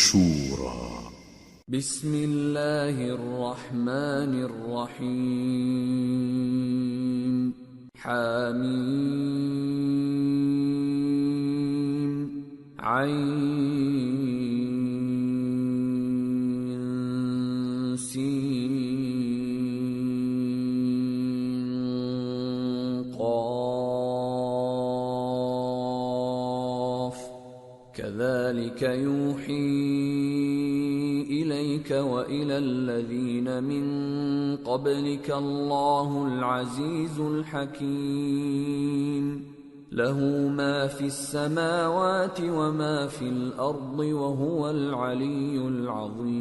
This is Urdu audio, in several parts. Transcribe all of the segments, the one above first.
الشورى بسم اللہ الرحمن الرحیم حامیم عین سین قاف كذلك يوحي إليك وإلى الذين من قبلك الله العزيز الحكيم له ما في السماوات وما في الأرض وهو العلي العظيم.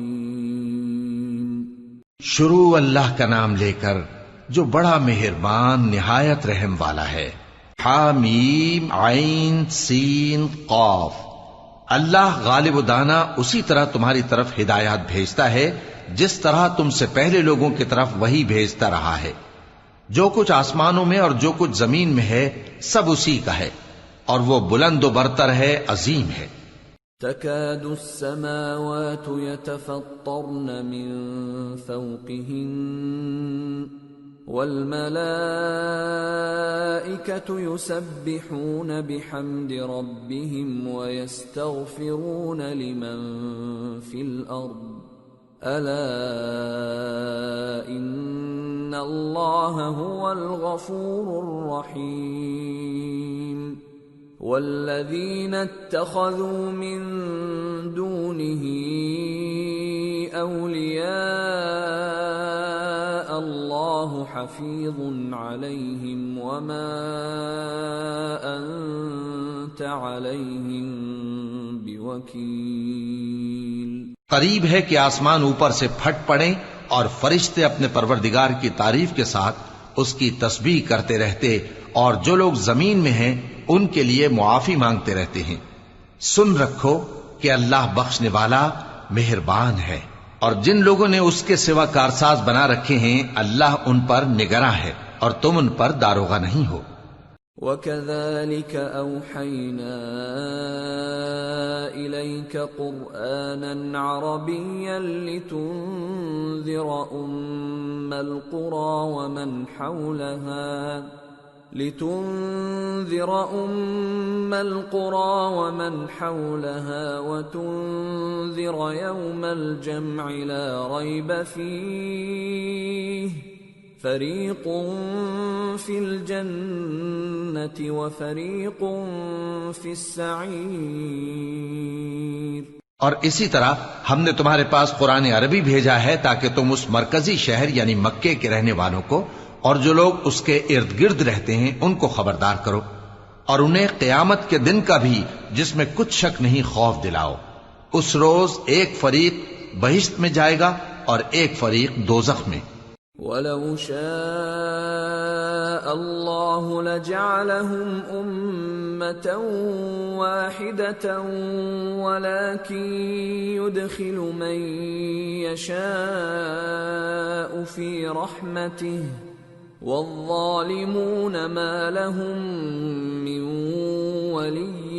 شروع اللہ کا نام لے کر جو بڑا مہربان نہایت رحم والا ہے. حامیم عین سین قاف. اللہ غالب و دانا اسی طرح تمہاری طرف ہدایات بھیجتا ہے جس طرح تم سے پہلے لوگوں کی طرف وہی بھیجتا رہا ہے. جو کچھ آسمانوں میں اور جو کچھ زمین میں ہے سب اسی کا ہے اور وہ بلند و برتر ہے، عظیم ہے. تكاد السماوات يتفطرن من فوقهن والملائكة يسبحون بحمد ربهم ويستغفرون لمن في الأرض ألا إن الله هو الغفور الرحيم. والذين اتخذوا من دونه أولياء الله حفيظ عليهم وما أنت عليهم بوكيل. قریب ہے کہ آسمان اوپر سے پھٹ پڑیں اور فرشتے اپنے پروردگار کی تعریف کے ساتھ اس کی تسبیح کرتے رہتے اور جو لوگ زمین میں ہیں ان کے لیے معافی مانگتے رہتے ہیں. سن رکھو کہ اللہ بخشنے والا مہربان ہے، اور جن لوگوں نے اس کے سوا کارساز بنا رکھے ہیں اللہ ان پر نگراں ہے اور تم ان پر داروغہ نہیں ہو. وَكَذَلِكَ أَوْحَيْنَا إِلَيْكَ قُرْآنًا عَرَبِيًّا لِتُنذِرَ أُمَّ الْقُرَى وَمَنْ حَوْلَهَا وَتُنذِرَ يَوْمَ الْجَمْعِ لَا رَيْبَ فِيهِ فَرِيقٌ فِي الْجَنَّةِ وَفَرِيقٌ فِي السَّعِيرِ. اور اسی طرح ہم نے تمہارے پاس قرآن عربی بھیجا ہے تاکہ تم اس مرکزی شہر یعنی مکے کے رہنے والوں کو اور جو لوگ اس کے ارد گرد رہتے ہیں ان کو خبردار کرو، اور انہیں قیامت کے دن کا بھی جس میں کچھ شک نہیں خوف دلاؤ. اس روز ایک فریق بہشت میں جائے گا اور ایک فریق دوزخ میں. وَلَوْ شَاءَ اللَّهُ لَجَعَلَهُمْ أُمَّةً وَاحِدَةً وَلَكِنْ يُدْخِلُ مَنْ يَشَاءُ فِي رَحْمَتِهِ وَالظَّالِمُونَ مَا لَهُمْ مِنْ وَلِيٍّ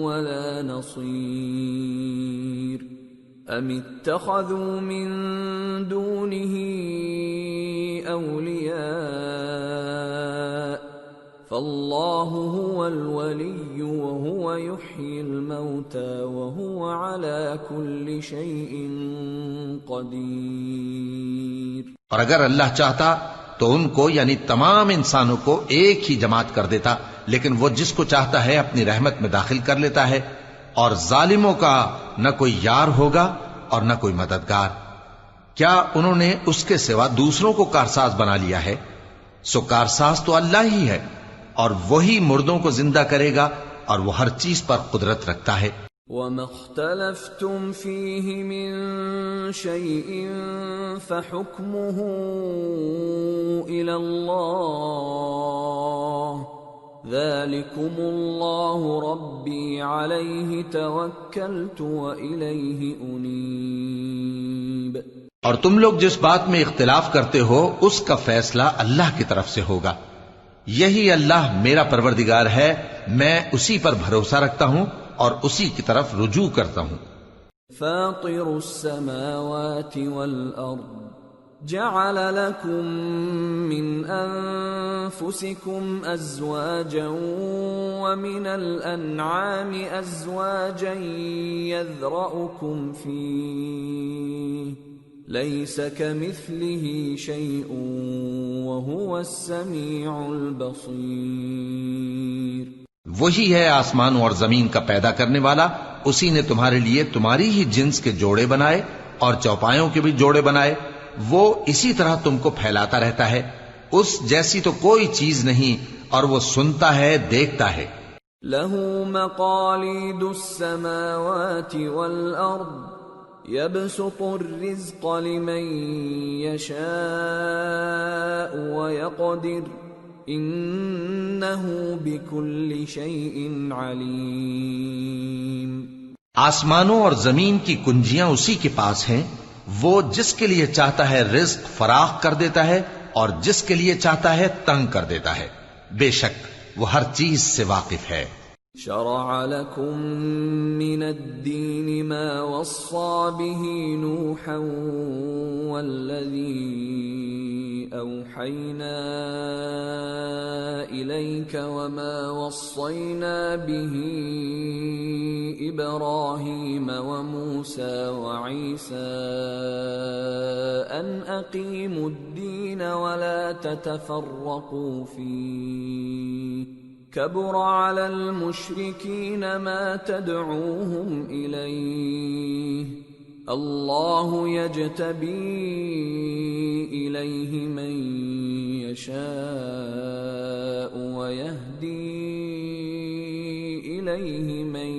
وَلَا نَصِيرٍ. أَمِ اتَّخَذُوا مِن دُونِهِ أَوْلِيَاءَ فَاللَّهُ هُوَ الْوَلِيُّ وَهُوَ يُحْيِي الْمَوْتَى وَهُوَ عَلَى كُلِّ شَيْءٍ قَدِيرٌ. اور اگر اللہ چاہتا تو ان کو یعنی تمام انسانوں کو ایک ہی جماعت کر دیتا، لیکن وہ جس کو چاہتا ہے اپنی رحمت میں داخل کر لیتا ہے، اور ظالموں کا نہ کوئی یار ہوگا اور نہ کوئی مددگار. کیا انہوں نے اس کے سوا دوسروں کو کارساز بنا لیا ہے؟ سو کارساز تو اللہ ہی ہے، اور وہی مردوں کو زندہ کرے گا اور وہ ہر چیز پر قدرت رکھتا ہے. وَمَا اخْتَلَفْتُمْ فِيهِ مِنْ شَيْءٍ فَحُكْمُهُ إِلَى اللَّهِ ذَلِكُمُ اللَّهُ رَبِّي عَلَيْهِ تَوَكَّلْتُ وَإِلَيْهِ أُنِيبُ. اور تم لوگ جس بات میں اختلاف کرتے ہو اس کا فیصلہ اللہ کی طرف سے ہوگا. یہی اللہ میرا پروردگار ہے، میں اسی پر بھروسہ رکھتا ہوں اور اسی کی طرف رجوع کرتا ہوں. فاطر السماوات والأرض جعل لكم من أنفسكم أزواجا ومن الأنعام أزواجا يذرأكم فيه ليس كمثله شيء وهو السميع البصير۔ وہی ہے آسمانوں اور زمین کا پیدا کرنے والا، اسی نے تمہارے لیے تمہاری ہی جنس کے جوڑے بنائے اور چوپایوں کے بھی جوڑے بنائے، وہ اسی طرح تم کو پھیلاتا رہتا ہے، اس جیسی تو کوئی چیز نہیں، اور وہ سنتا ہے، دیکھتا ہے۔ لہ مقالید السماوات والارض يبسط الرزق لمن يشاء ويقدر انه بكل شيء علیم۔ آسمانوں اور زمین کی کنجیاں اسی کے پاس ہیں، وہ جس کے لیے چاہتا ہے رزق فراخ کر دیتا ہے اور جس کے لیے چاہتا ہے تنگ کر دیتا ہے، بے شک وہ ہر چیز سے واقف ہے۔ شرع لكم من الدين ما وصى به نوحا والذي أوحينا إليك وما وصينا به إبراهيم وموسى وعيسى أن أقيموا الدين ولا تتفرقوا فيه كبر على المشركين ما تدعوهم إليه الله يجتبي إليه من يشاء ويهدي إليه من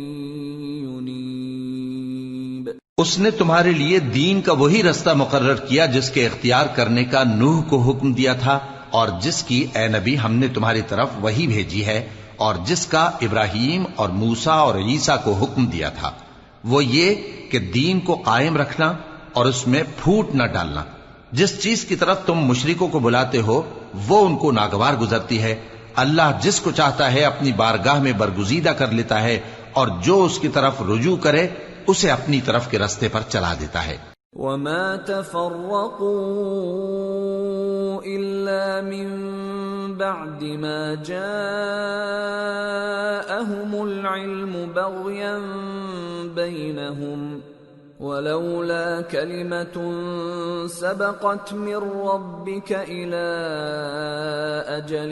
ينيب۔ اس نے تمہارے لیے دین کا وہی رستہ مقرر کیا جس کے اختیار کرنے کا نوح کو حکم دیا تھا، اور جس کی اے نبی ہم نے تمہاری طرف وہی بھیجی ہے، اور جس کا ابراہیم اور موسیٰ اور عیسیٰ کو حکم دیا تھا، وہ یہ کہ دین کو قائم رکھنا اور اس میں پھوٹ نہ ڈالنا۔ جس چیز کی طرف تم مشرکوں کو بلاتے ہو وہ ان کو ناگوار گزرتی ہے، اللہ جس کو چاہتا ہے اپنی بارگاہ میں برگزیدہ کر لیتا ہے، اور جو اس کی طرف رجوع کرے اسے اپنی طرف کے رستے پر چلا دیتا ہے۔ وما تفرقوا إلا من بعد ما جاءهم العلم بغيا بينهم ولولا كلمة سبقت من ربك إلى أجل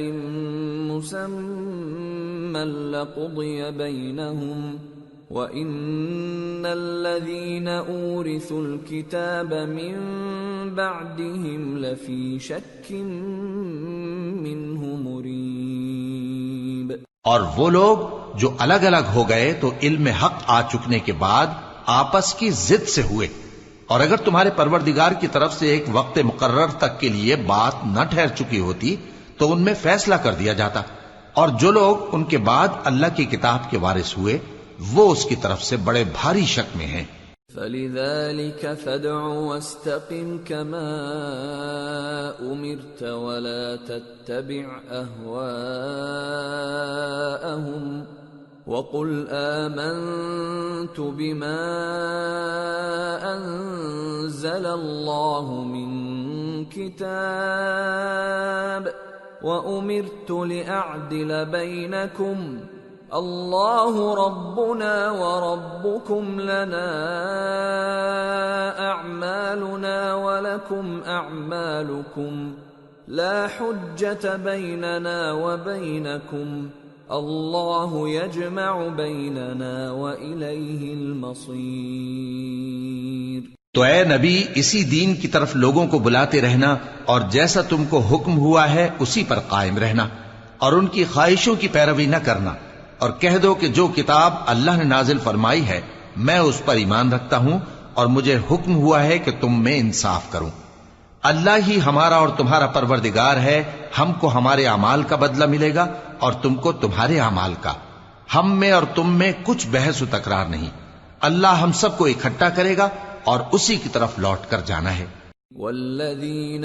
مسمى لقضي بينهم وَإِنَّ الَّذِينَ أُورِثُوا الْكِتَابَ مِنْ بَعْدِهِمْ لَفِي شَكٍّ مِّنْهُ مُرِيبٍ۔ اور وہ لوگ جو الگ الگ ہو گئے تو علم حق آ چکنے کے بعد آپس کی ضد سے ہوئے، اور اگر تمہارے پروردگار کی طرف سے ایک وقت مقرر تک کے لیے بات نہ ٹھہر چکی ہوتی تو ان میں فیصلہ کر دیا جاتا، اور جو لوگ ان کے بعد اللہ کی کتاب کے وارث ہوئے وہ اس کی طرف سے بڑے بھاری شک میں ہیں۔ فَلِذَلِكَ فَادْعُ وَاسْتَقِمْ كَمَا أُمِرْتَ وَلَا تَتَّبِعْ أَهْوَاءَهُمْ وَقُلْ آمَنْتُ بِمَا أَنزَلَ اللَّهُ مِنْ كِتَابٍ وَأُمِرْتُ لِأَعْدِلَ بَيْنَكُمْ اللہ ربنا وربکم لنا اعمالنا ولکم اعمالکم لا حجت بیننا وبینکم اللہ یجمع بیننا والیہ المصیر۔ تو اے نبی اسی دین کی طرف لوگوں کو بلاتے رہنا، اور جیسا تم کو حکم ہوا ہے اسی پر قائم رہنا، اور ان کی خواہشوں کی پیروی نہ کرنا، اور کہہ دو کہ جو کتاب اللہ نے نازل فرمائی ہے میں اس پر ایمان رکھتا ہوں، اور مجھے حکم ہوا ہے کہ تم میں انصاف کروں۔ اللہ ہی ہمارا اور تمہارا پروردگار ہے، ہم کو ہمارے اعمال کا بدلہ ملے گا اور تم کو تمہارے اعمال کا، ہم میں اور تم میں کچھ بحث و تکرار نہیں، اللہ ہم سب کو اکٹھا کرے گا اور اسی کی طرف لوٹ کر جانا ہے۔ والذین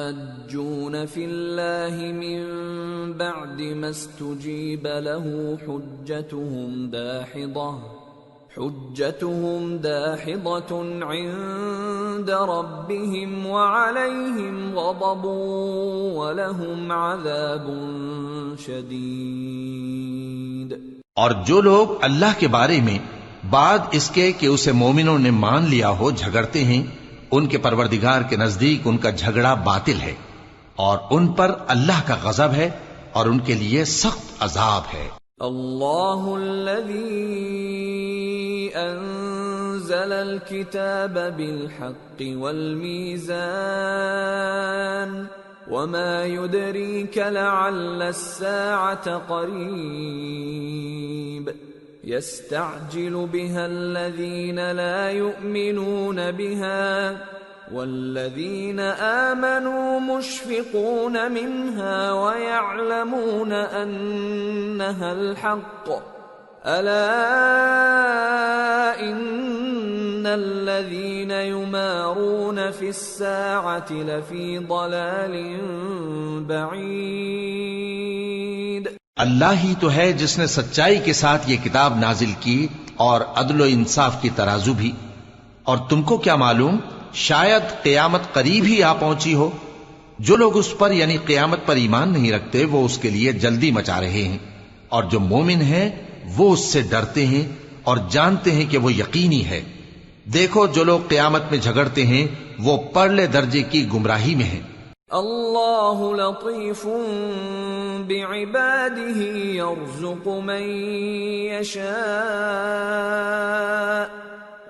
يحاجون فی اللہ من بعد ما استجيب له حجتهم داحضة عند ربهم وعليهم غضب ولهم عذاب شديد۔ اور جو لوگ اللہ کے بارے میں بعد اس کے کہ اسے مومنوں نے مان لیا ہو جھگڑتے ہیں، ان کے پروردگار کے نزدیک ان کا جھگڑا باطل ہے، اور ان پر اللہ کا غضب ہے اور ان کے لیے سخت عذاب ہے۔ اللہ الذی انزل الكتاب بالحق والمیزان وما يدريك لعل الساعة قريب يستعجل بها الذين لا يؤمنون بها والذين آمنوا مشفقون منها ويعلمون أنها الحق ألا إن الذين يمارون في الساعة لفي ضلال بعيد۔ اللہ ہی تو ہے جس نے سچائی کے ساتھ یہ کتاب نازل کی اور عدل و انصاف کی ترازو بھی، اور تم کو کیا معلوم شاید قیامت قریب ہی آ پہنچی ہو۔ جو لوگ اس پر یعنی قیامت پر ایمان نہیں رکھتے وہ اس کے لیے جلدی مچا رہے ہیں، اور جو مومن ہیں وہ اس سے ڈرتے ہیں اور جانتے ہیں کہ وہ یقینی ہے۔ دیکھو جو لوگ قیامت میں جھگڑتے ہیں وہ پرلے درجے کی گمراہی میں ہیں۔ اللہ لطیف بعباده يرزق من يشاء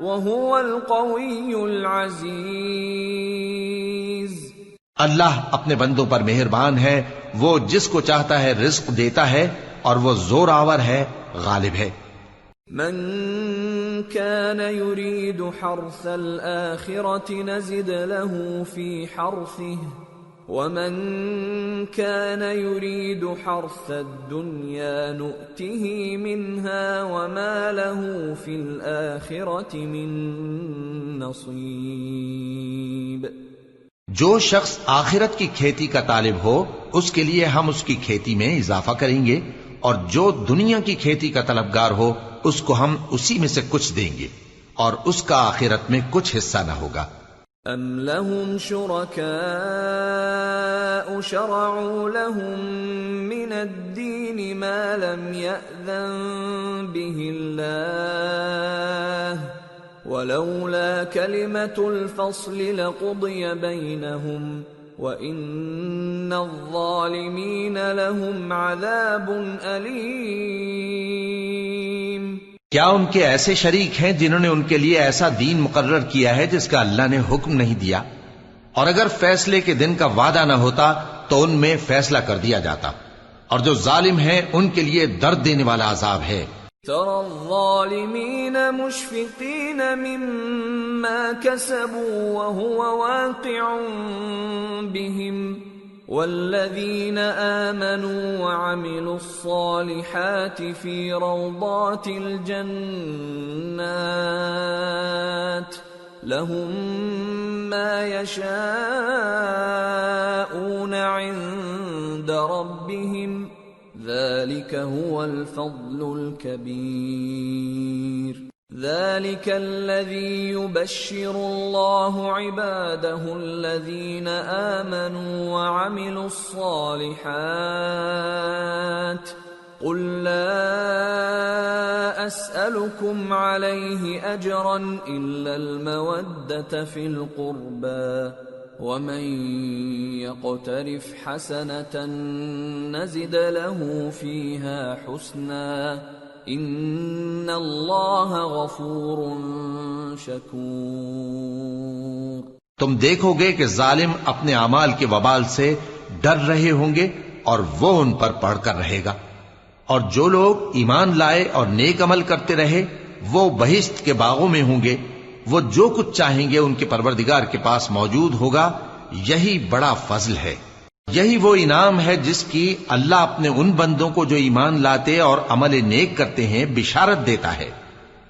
وهو القوی العزیز۔ اللہ اپنے بندوں پر مہربان ہے، وہ جس کو چاہتا ہے رزق دیتا ہے اور وہ زور آور ہے، غالب ہے۔ من كان يريد حرث الآخرة نزد له في حرثه ومن كان يريد حرث الدنيا نؤته منها وما له في الآخرة من نصيب۔ جو شخص آخرت کی کھیتی کا طالب ہو اس کے لیے ہم اس کی کھیتی میں اضافہ کریں گے، اور جو دنیا کی کھیتی کا طلبگار ہو اس کو ہم اسی میں سے کچھ دیں گے، اور اس کا آخرت میں کچھ حصہ نہ ہوگا۔ ام لهم شركاء شرعوا لهم من الدين ما لم يأذن به الله ولولا كلمة الفصل لقضي بينهم وَإِنَّ الظَّالِمِينَ لَهُمْ عَذَابٌ أَلِيمٌ۔ کیا ان کے ایسے شریک ہیں جنہوں نے ان کے لیے ایسا دین مقرر کیا ہے جس کا اللہ نے حکم نہیں دیا؟ اور اگر فیصلے کے دن کا وعدہ نہ ہوتا تو ان میں فیصلہ کر دیا جاتا، اور جو ظالم ہیں ان کے لیے درد دینے والا عذاب ہے۔ ترى الظالمين مشفقين مما كسبوا وهو واقع بهم والذين آمنوا وعملوا الصالحات في روضات الجنات لهم ما يشاءون عند ربهم ذلك هو الفضل الكبير۔ ذلك الذي يبشر الله عباده الذين آمنوا وعملوا الصالحات قل لا أسألكم عليه أجرا إلا المودة في القربى ومن يقترف حسنة نزد له فيها حسنا إن الله غفور شكور۔ تم دیکھو گے کہ ظالم اپنے اعمال کے وبال سے ڈر رہے ہوں گے اور وہ ان پر پڑھ کر رہے گا، اور جو لوگ ایمان لائے اور نیک عمل کرتے رہے وہ بہشت کے باغوں میں ہوں گے، وہ جو کچھ چاہیں گے ان کے پروردگار کے پاس موجود ہوگا، یہی بڑا فضل ہے۔ یہی وہ انعام ہے جس کی اللہ اپنے ان بندوں کو جو ایمان لاتے اور عمل نیک کرتے ہیں بشارت دیتا ہے۔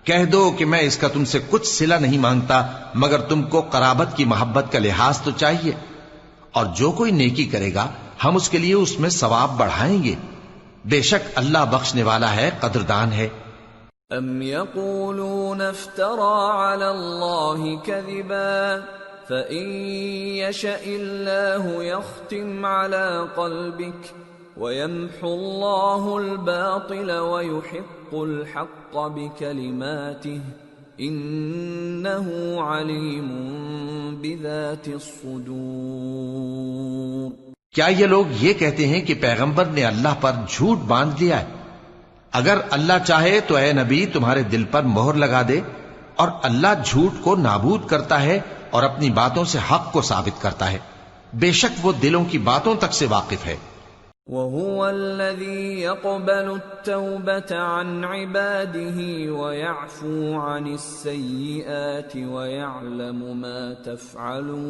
کہہ دو کہ میں اس کا تم سے کچھ صلہ نہیں مانگتا مگر تم کو قرابت کی محبت کا لحاظ تو چاہیے، اور جو کوئی نیکی کرے گا ہم اس کے لیے اس میں ثواب بڑھائیں گے. بے شک اللہ بخشنے والا ہے، قدردان ہے. ام يقولون افترى على الله كذبا فإن يشأ الله يختم على قلبك ويمحو الله الباطل ويحق الحق بكلماته إنه عليم بذات الصدور. کیا یہ لوگ یہ کہتے ہیں کہ پیغمبر نے اللہ پر جھوٹ باندھ لیا ہے؟ اگر اللہ چاہے تو اے نبی تمہارے دل پر مہر لگا دے، اور اللہ جھوٹ کو نابود کرتا ہے اور اپنی باتوں سے حق کو ثابت کرتا ہے. بے شک وہ دلوں کی باتوں تک سے واقف ہے. وَهُوَ الَّذِي يَقْبَلُ التَّوْبَةَ عَنْ عِبَادِهِ وَيَعْفُو عَنِ السَّيِّئَاتِ وَيَعْلَمُ مَا تَفْعَلُونَ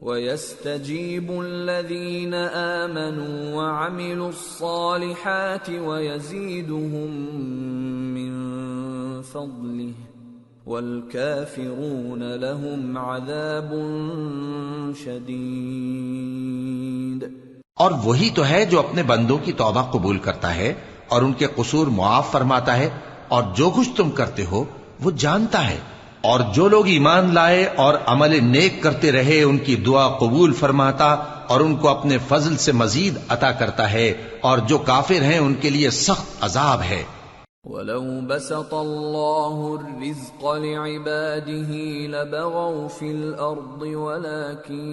وَيَسْتَجِيبُ الَّذِينَ آمَنُوا وَعَمِلُوا الصَّالِحَاتِ وَيَزِيدُهُم مِّن فَضْلِهِ وَالْكَافِرُونَ لَهُمْ عَذَابٌ شَدِيدٌ. اور وہی تو ہے جو اپنے بندوں کی توبہ قبول کرتا ہے اور ان کے قصور معاف فرماتا ہے، اور جو کچھ تم کرتے ہو وہ جانتا ہے. اور جو لوگ ایمان لائے اور عمل نیک کرتے رہے ان کی دعا قبول فرماتا اور ان کو اپنے فضل سے مزید عطا کرتا ہے، اور جو کافر ہیں ان کے لیے سخت عذاب ہے. وَلَوْ بَسَطَ اللَّهُ الرِّزْقَ لِعِبَادِهِ لَبَغَوْا فِي الْأَرْضِ وَلَكِن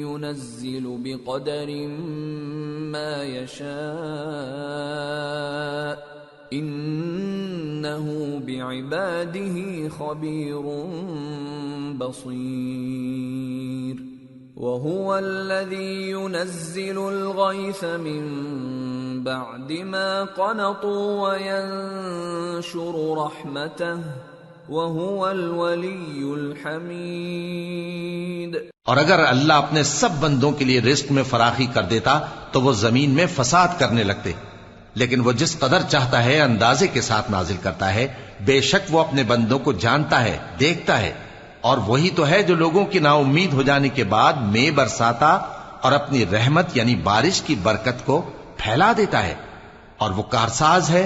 يُنَزِّلُ بِقَدَرٍ مَّا يَشَاءُ إِنَّهُ بِعِبَادِهِ خَبِيرٌ بَصِيرٌ. وَهُوَ الَّذِي يُنَزِّلُ الْغَيْثَ مِن بَعْدِ مَا قَنَطُوا وَيَنشُرُ رَحْمَتَهُ وَهُوَ الْوَلِيُّ الْحَمِيدُ. اور اگر اللہ اپنے سب بندوں کے لیے رزق میں فراخی کر دیتا تو وہ زمین میں فساد کرنے لگتے، لیکن وہ جس قدر چاہتا ہے اندازے کے ساتھ نازل کرتا ہے. بے شک وہ اپنے بندوں کو جانتا ہے، دیکھتا ہے. اور وہی تو ہے جو لوگوں کی نا امید ہو جانے کے بعد میں برساتا اور اپنی رحمت یعنی بارش کی برکت کو پھیلا دیتا ہے، اور وہ کارساز ہے،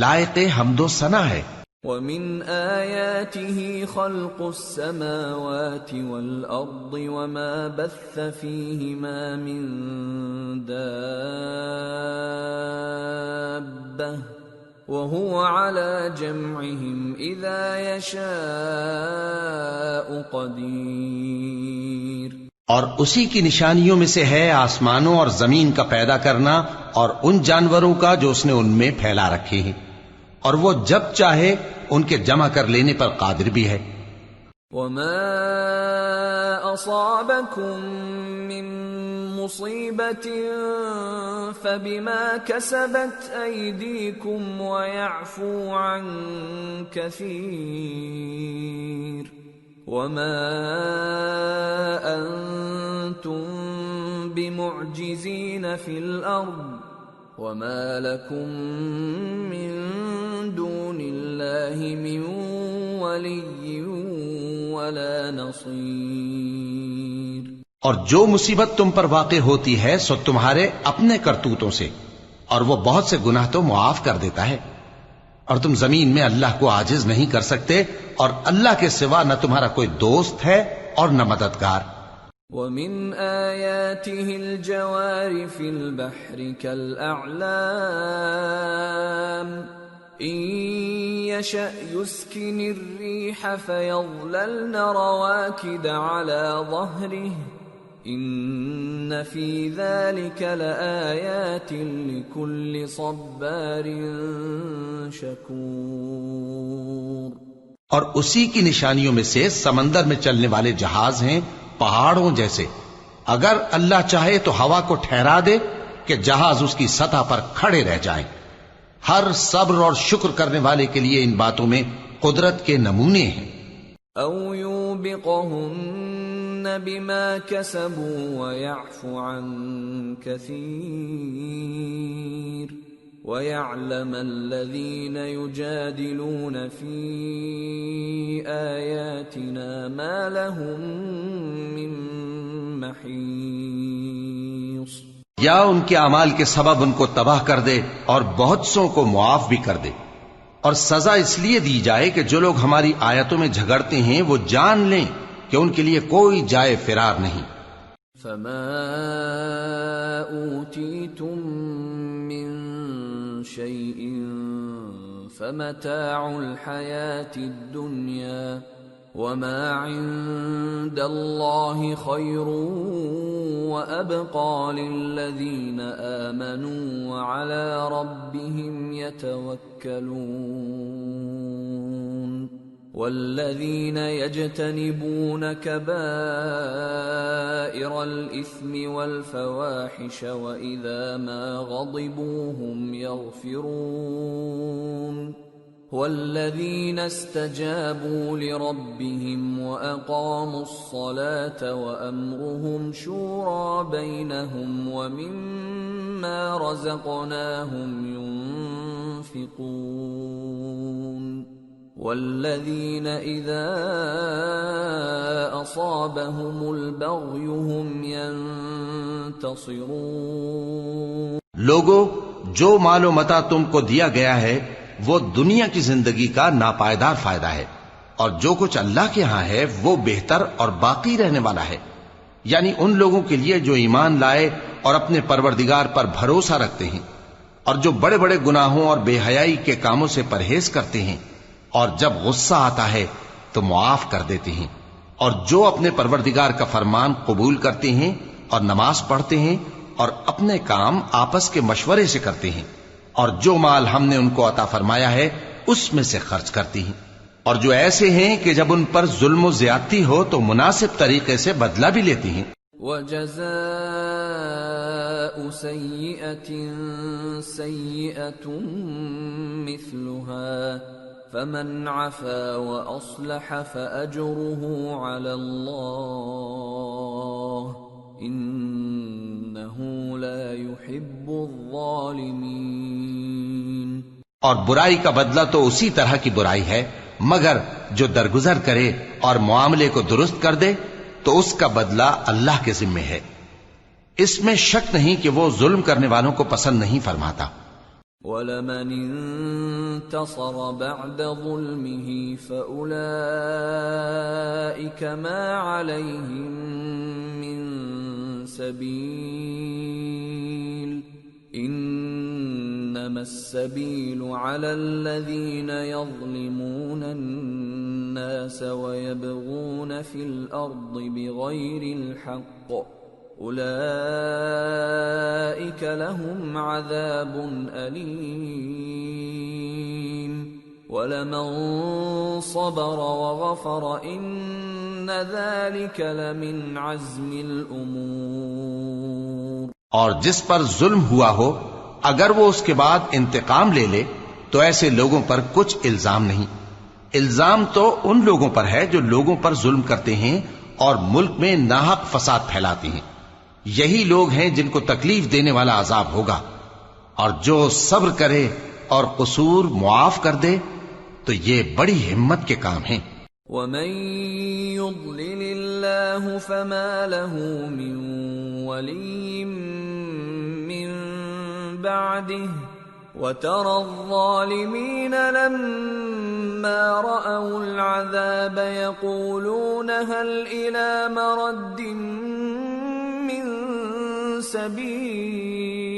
لائق حمد و ثنا ہے. وَمِنْ آيَاتِهِ خَلْقُ السَّمَاوَاتِ وَالْأَرْضِ وَمَا بَثَّ فِيهِمَا مِن دَابَّةٍ وَهُوَ عَلَى جَمْعِهِمْ إِذَا يَشَاءُ قَدِيرٌ. اور اسی کی نشانیوں میں سے ہے آسمانوں اور زمین کا پیدا کرنا اور ان جانوروں کا جو اس نے ان میں پھیلا رکھے ہیں، اور وہ جب چاہے ان کے جمع کر لینے پر قادر بھی ہے. وَمَا أَصَابَكُم مِّن مُّصِيبَةٍ فَبِمَا كَسَبَتْ أَيْدِيكُمْ وَيَعْفُو عَن كَثِيرٍ. وَمَا أَنتُم بِمُعْجِزِينَ فِي الْأَرْضِ وَمَا لَكُم مِّن دُونِ اللَّهِ مِن وَلِيٍّ وَلَا نَصِيرٍ. اور جو مصیبت تم پر واقع ہوتی ہے سو تمہارے اپنے کرتوتوں سے، اور وہ بہت سے گناہ تو معاف کر دیتا ہے. اور تم زمین میں اللہ کو عاجز نہیں کر سکتے، اور اللہ کے سوا نہ تمہارا کوئی دوست ہے اور نہ مددگار. وَمِنْ آيَاتِهِ الْجَوَارِ فِي الْبَحْرِ كَالْأَعْلَامِ إِن يَشَأْ يُسْكِنِ الرِّيحَ فَيَظْلَلْنَ رَوَاكِدَ عَلَى ظَهْرِهِ إِنَّ فِي ذَلِكَ لَآيَاتٍ لِكُلِّ صَبَّارٍ شَكُورٍ. اور اسی کی نشانیوں میں سے سمندر میں چلنے والے جہاز ہیں پہاڑوں جیسے. اگر اللہ چاہے تو ہوا کو ٹھہرا دے کہ جہاز اس کی سطح پر کھڑے رہ جائیں. ہر صبر اور شکر کرنے والے کے لیے ان باتوں میں قدرت کے نمونے ہیں. او یوبقہن بما کسبوا ویعفو عن کثیر وَيَعْلَمَ الَّذِينَ يُجَادِلُونَ فِي آيَاتِنَا مَا لَهُم مِّن المحيص یا ان کے اعمال کے سبب ان کو تباہ کر دے اور بہت سوں کو معاف بھی کر دے، اور سزا اس لیے دی جائے کہ جو لوگ ہماری آیتوں میں جھگڑتے ہیں وہ جان لیں کہ ان کے لیے کوئی جائے فرار نہیں۔ فما اوتیتم من شيء فمتاع الحياة الدنيا وما عند الله خير وأبقى للذين آمنوا وعلى ربهم يتوكلون والذين يجتنبون كبائر الإثم والفواحش وإذا ما غضبوا هم يغفرون والذين استجابوا لربهم وأقاموا الصلاة وأمرهم شورى بينهم ومما رزقناهم ينفقون والذين إذا أصابهم البغي هم ينتصرون۔ لوگو، جو مال و متاع تم کو دیا گیا ہے وہ دنیا کی زندگی کا ناپائیدار فائدہ ہے، اور جو کچھ اللہ کے ہاں ہے وہ بہتر اور باقی رہنے والا ہے، یعنی ان لوگوں کے لیے جو ایمان لائے اور اپنے پروردگار پر بھروسہ رکھتے ہیں، اور جو بڑے بڑے گناہوں اور بے حیائی کے کاموں سے پرہیز کرتے ہیں، اور جب غصہ آتا ہے تو معاف کر دیتے ہیں، اور جو اپنے پروردگار کا فرمان قبول کرتے ہیں اور نماز پڑھتے ہیں اور اپنے کام آپس کے مشورے سے کرتے ہیں، اور جو مال ہم نے ان کو عطا فرمایا ہے اس میں سے خرچ کرتی ہیں، اور جو ایسے ہیں کہ جب ان پر ظلم و زیادتی ہو تو مناسب طریقے سے بدلہ بھی لیتی ہیں۔ وَجَزَاءُ سَيِّئَةٍ سَيِّئَةٌ مِثْلُهَا فَمَنْ عَفَا وَأَصْلَحَ فَأَجْرُهُ عَلَى اللَّهِ إِنَّهُ لَا يُحِبُّ الظَّالِمِينَ۔ اور برائی کا بدلہ تو اسی طرح کی برائی ہے، مگر جو درگزر کرے اور معاملے کو درست کر دے تو اس کا بدلہ اللہ کے ذمے ہے، اس میں شک نہیں کہ وہ ظلم کرنے والوں کو پسند نہیں فرماتا۔ وَلَمَنِ انتصر بعد ظلمه فأولئك ما عليهم من سبيل إنما السبيل على الذين يظلمون الناس ويبغون في الأرض بغير الحق أولئك لهم عذاب أليم وَلَمَن صَبَرَ وَغَفَرَ إِنَّ ذَلِكَ لَمِنْ عَزْمِ الْأُمُورِ۔ اور جس پر ظلم ہوا ہو اگر وہ اس کے بعد انتقام لے لے تو ایسے لوگوں پر کچھ الزام نہیں، الزام تو ان لوگوں پر ہے جو لوگوں پر ظلم کرتے ہیں اور ملک میں ناحق فساد پھیلاتے ہیں، یہی لوگ ہیں جن کو تکلیف دینے والا عذاب ہوگا، اور جو صبر کرے اور قصور معاف کر دے تو یہ بڑی ہمت کے کام ہیں۔ وَمَن يُضْلِلِ اللَّهُ فَمَا لَهُ مِن وَلِيٍّ مِّن بَعْدِهِ وَتَرَى الظَّالِمِينَ لَمَّا رَأَوُا الْعَذَابَ يَقُولُونَ هَلْ إِلَى مَرَدٍّ مِّن سَبِيلٍ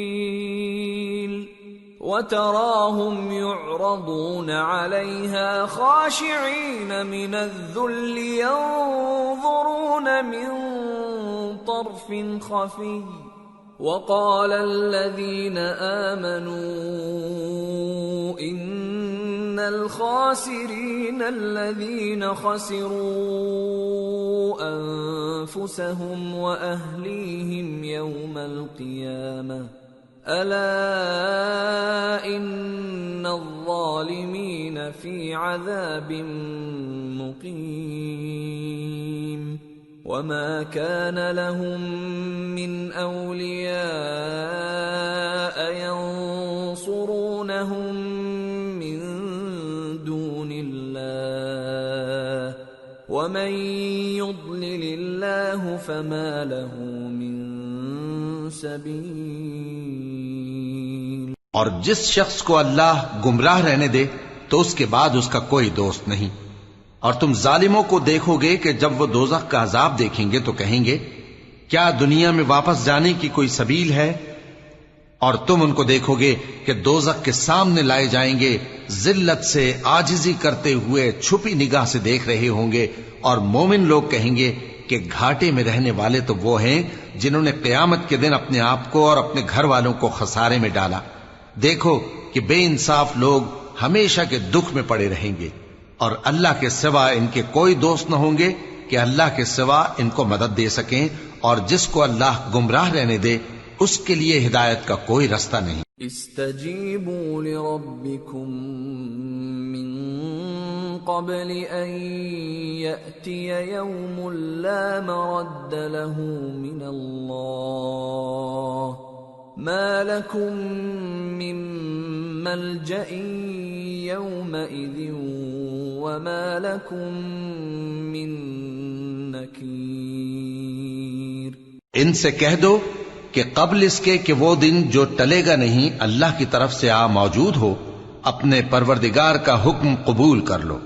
وَتَرَاهُمْ يُعْرَضُونَ عَلَيْهَا خَاشِعِينَ مِنَ الذُّلِّ يَنظُرُونَ مِن طَرْفٍ خَفِيٍّ وَقَالَ الَّذِينَ آمَنُوا إِنَّ الْخَاسِرِينَ الَّذِينَ خَسِرُوا أَنفُسَهُمْ وَأَهْلِيهِمْ يَوْمَ الْقِيَامَةِ أَلَا إِنَّ الظَّالِمِينَ فِي عَذَابٍ مُقِيمٍ وَمَا كَانَ لَهُم مِّنْ أَوْلِيَاءَ يَنصُرُونَهُم مِّن دُونِ اللَّهِ ومن يضلل الله فما له من سبيل. اور جس شخص کو اللہ گمراہ رہنے دے تو اس کے بعد اس کا کوئی دوست نہیں. اور تم ظالموں کو دیکھو گے کہ جب وہ دوزخ کا عذاب دیکھیں گے تو کہیں گے کیا دنیا میں واپس جانے کی کوئی سبیل ہے؟ اور تم ان کو دیکھو گے کہ دوزخ کے سامنے لائے جائیں گے، ذلت سے عاجزی کرتے ہوئے چھپی نگاہ سے دیکھ رہے ہوں گے، اور مومن لوگ کہیں گے کہ گھاٹے میں رہنے والے تو وہ ہیں جنہوں نے قیامت کے دن اپنے آپ کو اور اپنے گھر والوں کو خسارے میں ڈالا. دیکھو کہ بے انصاف لوگ ہمیشہ کے دکھ میں پڑے رہیں گے، اور اللہ کے سوا ان کے کوئی دوست نہ ہوں گے کہ اللہ کے سوا ان کو مدد دے سکیں، اور جس کو اللہ گمراہ رہنے دے اس کے لیے ہدایت کا کوئی رستہ نہیں. استجیبوا لربکم من قبل ان یأتی یوم لا مرد له من اللہ ما لکم من ملجأ یومئذ وما لکم من نکیر. ان سے کہہ دو کہ قبل اس کے کہ وہ دن جو ٹلے گا نہیں اللہ کی طرف سے موجود ہو، اپنے پروردگار کا حکم قبول کر لو.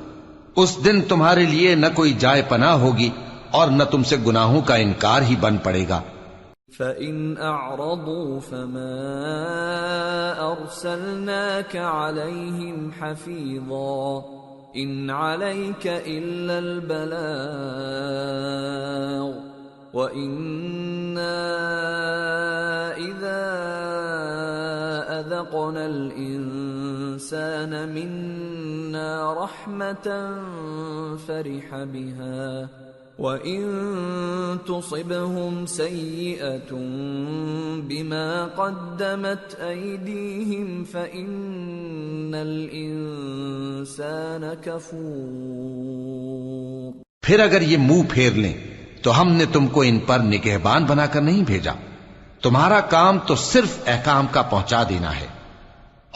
اس دن تمہارے لیے نہ کوئی جائے پناہ ہوگی اور نہ تم سے گناہوں کا انکار ہی بن پڑے گا. فَإِنْ أَعْرَضُوا فَمَا أَرْسَلْنَاكَ عَلَيْهِمْ حَفِيظًا إِنْ عَلَيْكَ إِلَّا الْبَلَاغُ وَإِنَّا إِذَا أَذَقْنَا الْإِنسَانَ مِنَّا رَحْمَةً فَرِحَ بِهَا وَإِن تُصِبْهُمْ سَيِّئَةٌ بِمَا قَدَّمَتْ أَيْدِيهِمْ فَإِنَّ الْإِنسَانَ كَفُورٌ. پھر اگر یہ منہ پھیر لیں تو ہم نے تم کو ان پر نگہبان بنا کر نہیں بھیجا، تمہارا کام تو صرف احکام کا پہنچا دینا ہے،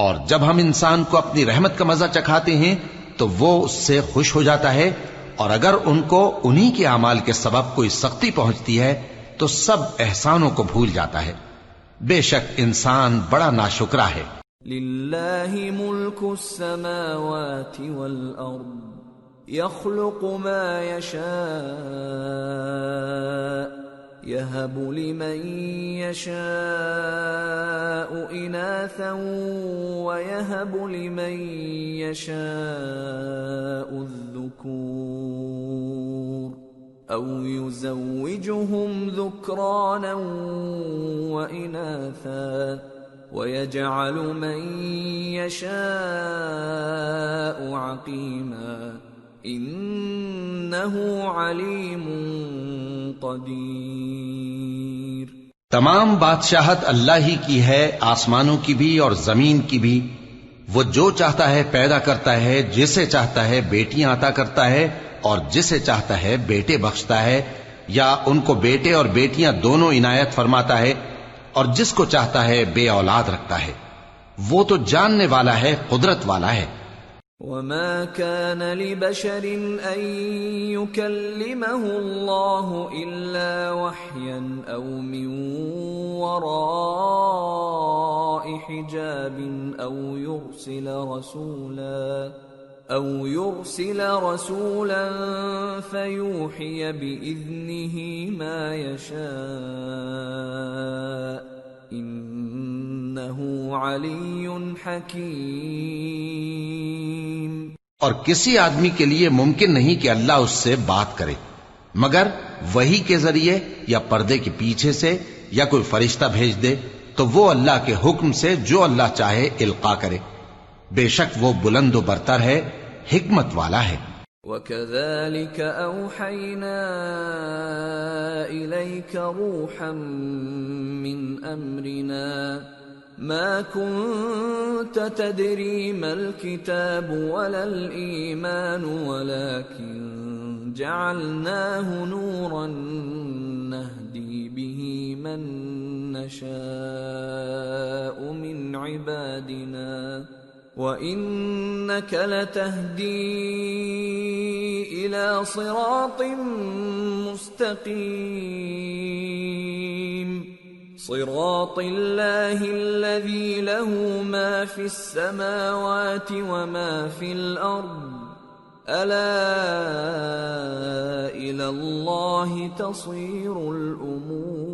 اور جب ہم انسان کو اپنی رحمت کا مزہ چکھاتے ہیں تو وہ اس سے خوش ہو جاتا ہے، اور اگر ان کو انہی کے اعمال کے سبب کوئی سختی پہنچتی ہے تو سب احسانوں کو بھول جاتا ہے. بے شک انسان بڑا ناشکرا ہے. للہ ملک السماوات والارض يخلق ما يشاء يهب لمن يشاء إناثا ويهب لمن يشاء الذكور أو يزوجهم ذكرانا وإناثا ويجعل من يشاء عقيما انہ علیم قدیر. تمام بادشاہت اللہ ہی کی ہے، آسمانوں کی بھی اور زمین کی بھی. وہ جو چاہتا ہے پیدا کرتا ہے، جسے چاہتا ہے بیٹیاں عطا کرتا ہے اور جسے چاہتا ہے بیٹے بخشتا ہے، یا ان کو بیٹے اور بیٹیاں دونوں عنایت فرماتا ہے، اور جس کو چاہتا ہے بے اولاد رکھتا ہے. وہ تو جاننے والا ہے، قدرت والا ہے. وما كان لبشر أن يكلمه الله إلا وحيا أو من وراء حجاب أو يرسل رسولا فيوحي بإذنه ما يشاء إنه علي حكيم. اور کسی آدمی کے لیے ممکن نہیں کہ اللہ اس سے بات کرے مگر وحی کے ذریعے یا پردے کے پیچھے سے یا کوئی فرشتہ بھیج دے تو وہ اللہ کے حکم سے جو اللہ چاہے القا کرے. بے شک وہ بلند و برتر ہے، حکمت والا ہے. وَكَذَلِكَ أَوْحَيْنَا إِلَيْكَ رُوحًا مِّنْ أَمْرِنَا مَا كُنْتَ تَدْرِي مَا الْكِتَابُ وَلَا الْإِيمَانُ وَلَكِنْ جَعَلْنَاهُ نُورًا نَهْدِي بِهِ مَن نَّشَاءُ مِنْ عِبَادِنَا وَإِنَّكَ لَتَهْدِي إِلَى صِرَاطٍ مُسْتَقِيمٍ صِرَاطِ اللَّهِ الَّذِي لَهُ مَا فِي السَّمَاوَاتِ وَمَا فِي الْأَرْضِ أَلَا إِلَى اللَّهِ تَصِيرُ الْأُمُورُ۔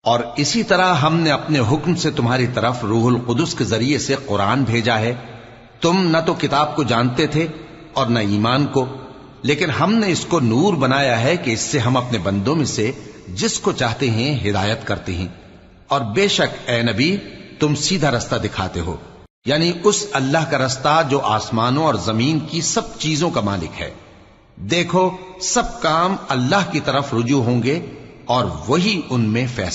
اور اسی طرح ہم نے اپنے حکم سے تمہاری طرف روح القدس کے ذریعے سے قرآن بھیجا ہے۔ تم نہ تو کتاب کو جانتے تھے اور نہ ایمان کو، لیکن ہم نے اس کو نور بنایا ہے کہ اس سے ہم اپنے بندوں میں سے جس کو چاہتے ہیں ہدایت کرتے ہیں، اور بے شک اے نبی تم سیدھا رستہ دکھاتے ہو، یعنی اس اللہ کا رستہ جو آسمانوں اور زمین کی سب چیزوں کا مالک ہے۔ دیکھو سب کام اللہ کی طرف رجوع ہوں گے اور وہی ان میں فیصلہ